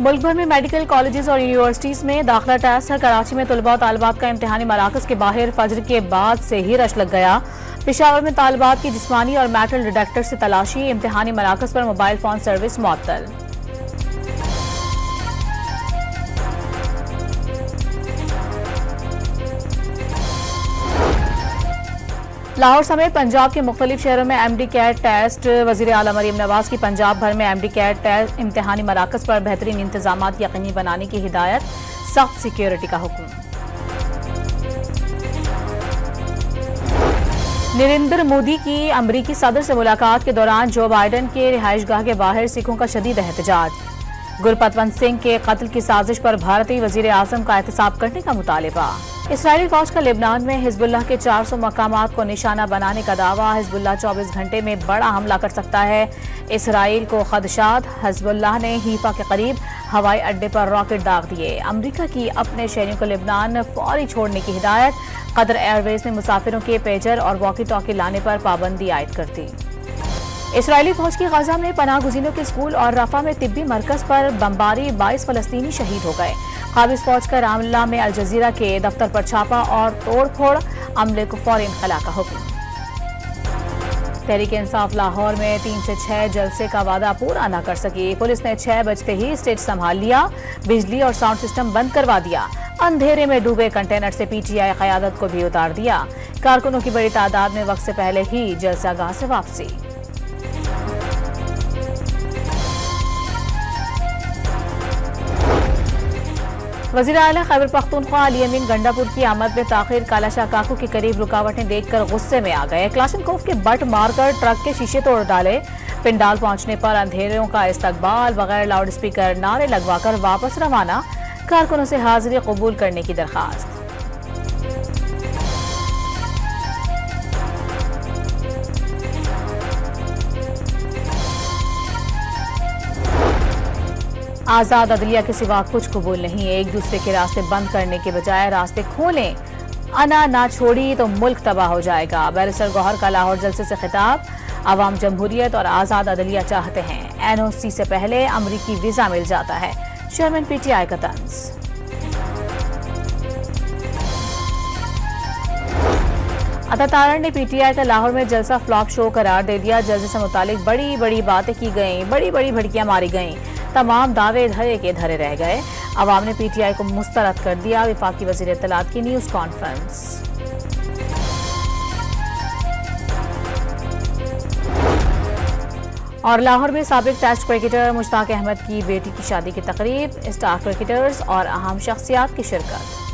मुल्क भर में मेडिकल कॉलेजेस और यूनिवर्सिटीज में दाखिला टेस्ट है। कराची में तलबा और तालिबात का इम्तिहानी मराकज के बाहर फजर के बाद से ही रश लग गया। पेशावर में तालिबात की जिस्मानी और मेटल डिटेक्टर से तलाशी, इम्तिहानी मराकज पर मोबाइल फोन सर्विस मुअत्तल। लाहौर समेत पंजाब के मुख्तलिफ शहरों में एमडी कैट टेस्ट। वजीर आला मरीम नवाज की पंजाब भर में एमडी कैट टेस्ट इम्तिहानी मराकज पर बेहतरीन इंतजाम यकीनी बनाने की हिदायत, सख्त सिक्योरिटी का हुक्म। नरेंद्र मोदी की अमरीकी सदर से मुलाकात के दौरान जो बाइडन के रिहाइशगाह के बाहर सिखों का शदीद एहतजाज। गुरपतवंत सिंह के कत्ल की साजिश पर भारतीय वजीर आजम का एहतसाब करने का मुतालिबा। इसराइली फौज का लेबनान में हिजबुल्लाह के 400 मकामात को निशाना बनाने का दावा। हिजबुल्लाह 24 घंटे में बड़ा हमला कर सकता है। इसराइल को खदशात। हिजबुल्लाह ने हीफा के करीब हवाई अड्डे पर रॉकेट दाग दिए। अमरीका की अपने शहरियों को लेबनान फौरी छोड़ने की हिदायत। कतर एयरवेज ने मुसाफिरों के पेजर और वॉकी टॉकी लाने पर पाबंदी आयद कर दी। इसराइली फौज की गजा में पनाह गुज़ीनों के स्कूल और रफा में तिब्बी मरकज पर बमबारी, 22 फलस्तीनी शहीद हो गए। काबिज फौज का रामल्ला में अल जजीरा के दफ्तर पर छापा और तोड़ फोड़, अमले को फौरी इनखला का हुक्म। तहरीक इंसाफ लाहौर में 3 से 6 जलसे का वादा पूरा न कर सकी। पुलिस ने 6 बजते ही स्टेज संभाल लिया, बिजली और साउंड सिस्टम बंद करवा दिया। अंधेरे में डूबे कंटेनर से पीटीआई क़यादत को भी उतार दिया। कारकुनों की बड़ी तादाद में वक्त से पहले ही जलसागाह से वापसी। वज़ीर आला खैबर पख्तूनख्वा अली अमीन गंडापुर की आमद में ताखिर, कालाशाह काकू के करीब रुकावटें देखकर गुस्से में आ गए। क्लाशनकोफ के बट मारकर ट्रक के शीशे तोड़ डाले। पिंडाल पहुंचने पर अंधेरों का इस्तकबाल, बगैर लाउड स्पीकर नारे लगवाकर वापस रवाना। कारकुनों से हाजिरी कबूल करने की दरखास्त। आजाद अदलिया के सिवा कुछ कबूल नहीं। एक दूसरे के रास्ते बंद करने के बजाय रास्ते खोलें। अना ना छोड़ी तो मुल्क तबाह हो जाएगा। बैरिस्टर गौहर का लाहौर जलसे से खिताब। अवाम जमहूरियत और आजाद अदलिया चाहते हैं। एनओसी से पहले अमरीकी वीजा मिल जाता है। चेयरमैन पीटीआई का तंज। अता तारण ने पीटीआई का लाहौर में जलसा फ्लॉप शो करार दे दिया। जलसे से मुतालिक बड़ी बड़ी बातें की गईं, बड़ी बड़ी भड़कियां मारी गईं। तमाम दावे धरे के धरे रह गए। अवाम ने पीटीआई को मुस्तरद कर दिया। विफाकी वज़ीर इत्तलात की न्यूज़ कॉन्फ्रेंस। और लाहौर में साबिक टेस्ट क्रिकेटर मुश्ताक अहमद की बेटी की शादी की तकरीब। स्टार क्रिकेटर्स और अहम शख्सियात की शिरकत।